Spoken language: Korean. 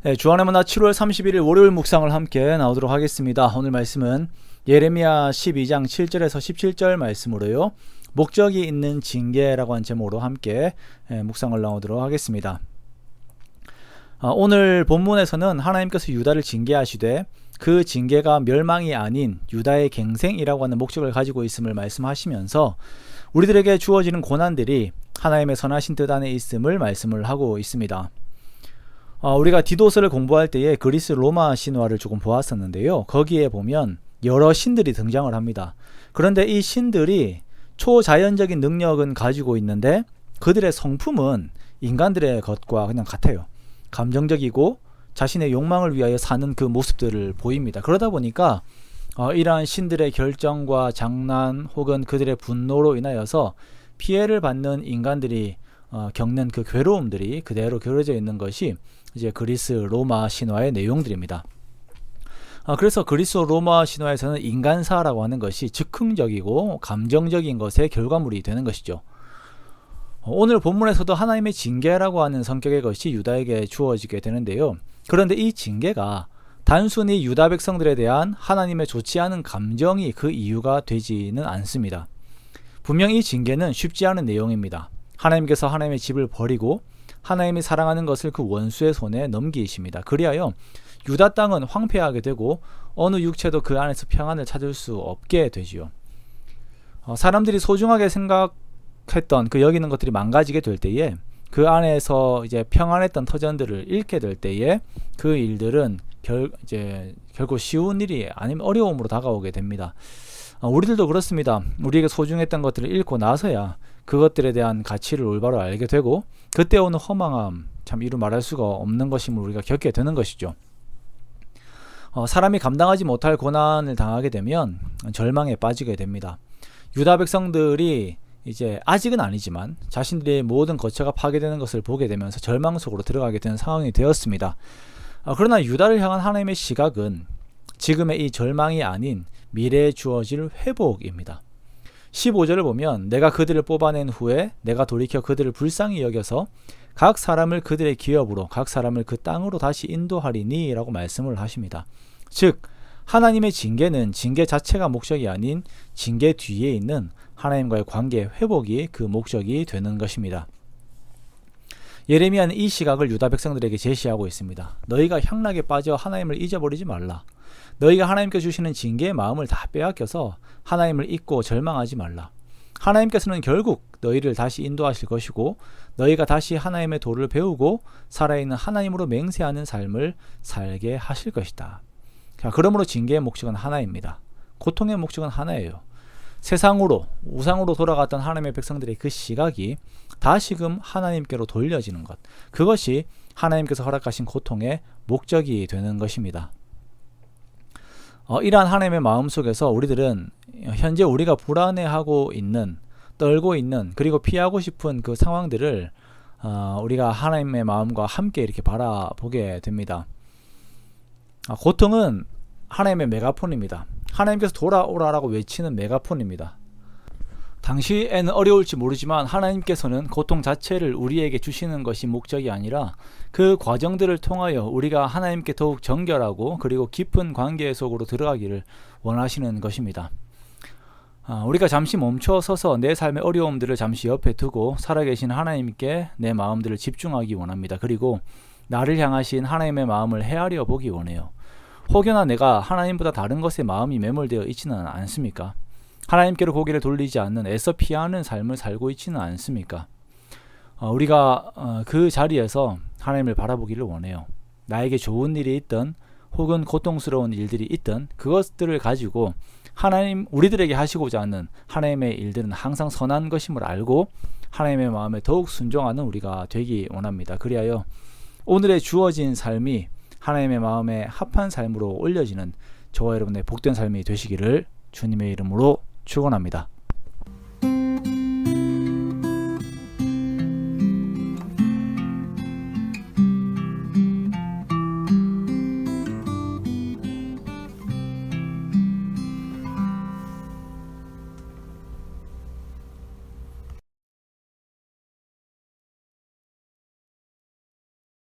네, 주안의 만나 7월 31일 월요일 묵상을 함께 나오도록 하겠습니다. 오늘 말씀은 예레미야 12장 7절에서 17절 말씀으로요. 목적이 있는 징계라고 한 제목으로 함께 묵상을 나오도록 하겠습니다. 오늘 본문에서는 하나님께서 유다를 징계하시되 그 징계가 멸망이 아닌 유다의 갱생이라고 하는 목적을 가지고 있음을 말씀하시면서 우리들에게 주어지는 고난들이 하나님의 선하신 뜻 안에 있음을 말씀을 하고 있습니다. 우리가 디도서를 공부할 때에 그리스 로마 신화를 조금 보았었는데요. 거기에 보면 여러 신들이 등장을 합니다. 그런데 이 신들이 초자연적인 능력은 가지고 있는데 그들의 성품은 인간들의 것과 그냥 같아요. 감정적이고 자신의 욕망을 위하여 사는 그 모습들을 보입니다. 그러다 보니까 이러한 신들의 결정과 장난 혹은 그들의 분노로 인하여서 피해를 받는 인간들이 겪는 그 괴로움들이 그대로 그려져 있는 것이 이제 그리스 로마 신화의 내용들입니다. 그래서 그리스 로마 신화에서는 인간사라고 하는 것이 즉흥적이고 감정적인 것의 결과물이 되는 것이죠. 오늘 본문에서도 하나님의 징계라고 하는 성격의 것이 유다에게 주어지게 되는데요. 그런데 이 징계가 단순히 유다 백성들에 대한 하나님의 좋지 않은 감정이 그 이유가 되지는 않습니다. 분명 이 징계는 쉽지 않은 내용입니다. 하나님께서 하나님의 집을 버리고 하나님이 사랑하는 것을 그 원수의 손에 넘기십니다. 그리하여 유다 땅은 황폐하게 되고 어느 육체도 그 안에서 평안을 찾을 수 없게 되지요. 사람들이 소중하게 생각했던 그 여기는 것들이 망가지게 될 때에 그 안에서 이제 평안했던 터전들을 잃게 될 때에 그 일들은 결코 쉬운 일이 아니면 어려움으로 다가오게 됩니다. 우리들도 그렇습니다. 우리에게 소중했던 것들을 잃고 나서야 그것들에 대한 가치를 올바로 알게 되고 그때 오는 허망함, 참 이루 말할 수가 없는 것임을 우리가 겪게 되는 것이죠. 사람이 감당하지 못할 고난을 당하게 되면 절망에 빠지게 됩니다. 유다 백성들이 이제 아직은 아니지만 자신들의 모든 거처가 파괴되는 것을 보게 되면서 절망 속으로 들어가게 되는 상황이 되었습니다. 그러나 유다를 향한 하나님의 시각은 지금의 이 절망이 아닌 미래에 주어질 회복입니다. 15절을 보면 내가 그들을 뽑아낸 후에 내가 돌이켜 그들을 불쌍히 여겨서 각 사람을 그들의 기업으로 각 사람을 그 땅으로 다시 인도하리니 라고 말씀을 하십니다. 즉 하나님의 징계는 징계 자체가 목적이 아닌 징계 뒤에 있는 하나님과의 관계 회복이 그 목적이 되는 것입니다. 예레미야는 이 시각을 유다 백성들에게 제시하고 있습니다. 너희가 향락에 빠져 하나님을 잊어버리지 말라. 너희가 하나님께 주시는 징계의 마음을 다 빼앗겨서 하나님을 잊고 절망하지 말라. 하나님께서는 결국 너희를 다시 인도하실 것이고 너희가 다시 하나님의 도를 배우고 살아있는 하나님으로 맹세하는 삶을 살게 하실 것이다. 그러므로 징계의 목적은 하나입니다. 고통의 목적은 하나예요. 세상으로 우상으로 돌아갔던 하나님의 백성들의 그 시각이 다시금 하나님께로 돌려지는 것, 그것이 하나님께서 허락하신 고통의 목적이 되는 것입니다. 이러한 하나님의 마음 속에서 우리들은 현재 우리가 불안해하고 있는, 떨고 있는, 그리고 피하고 싶은 그 상황들을 우리가 하나님의 마음과 함께 이렇게 바라보게 됩니다. 고통은 하나님의 메가폰입니다. 하나님께서 돌아오라라고 외치는 메가폰입니다. 당시에는 어려울지 모르지만 하나님께서는 고통 자체를 우리에게 주시는 것이 목적이 아니라 그 과정들을 통하여 우리가 하나님께 더욱 정결하고 그리고 깊은 관계 속으로 들어가기를 원하시는 것입니다. 우리가 잠시 멈춰서서 내 삶의 어려움들을 잠시 옆에 두고 살아계신 하나님께 내 마음들을 집중하기 원합니다. 그리고 나를 향하신 하나님의 마음을 헤아려 보기 원해요. 혹여나 내가 하나님보다 다른 것에 마음이 매몰되어 있지는 않습니까? 하나님께로 고개를 돌리지 않는 애써 피하는 삶을 살고 있지는 않습니까? 우리가 그 자리에서 하나님을 바라보기를 원해요. 나에게 좋은 일이 있든 혹은 고통스러운 일들이 있든 그것들을 가지고 하나님, 우리들에게 하시고자 하는 하나님의 일들은 항상 선한 것임을 알고 하나님의 마음에 더욱 순종하는 우리가 되기 원합니다. 그리하여 오늘의 주어진 삶이 하나님의 마음에 합한 삶으로 올려지는 저와 여러분의 복된 삶이 되시기를 주님의 이름으로 축원합니다.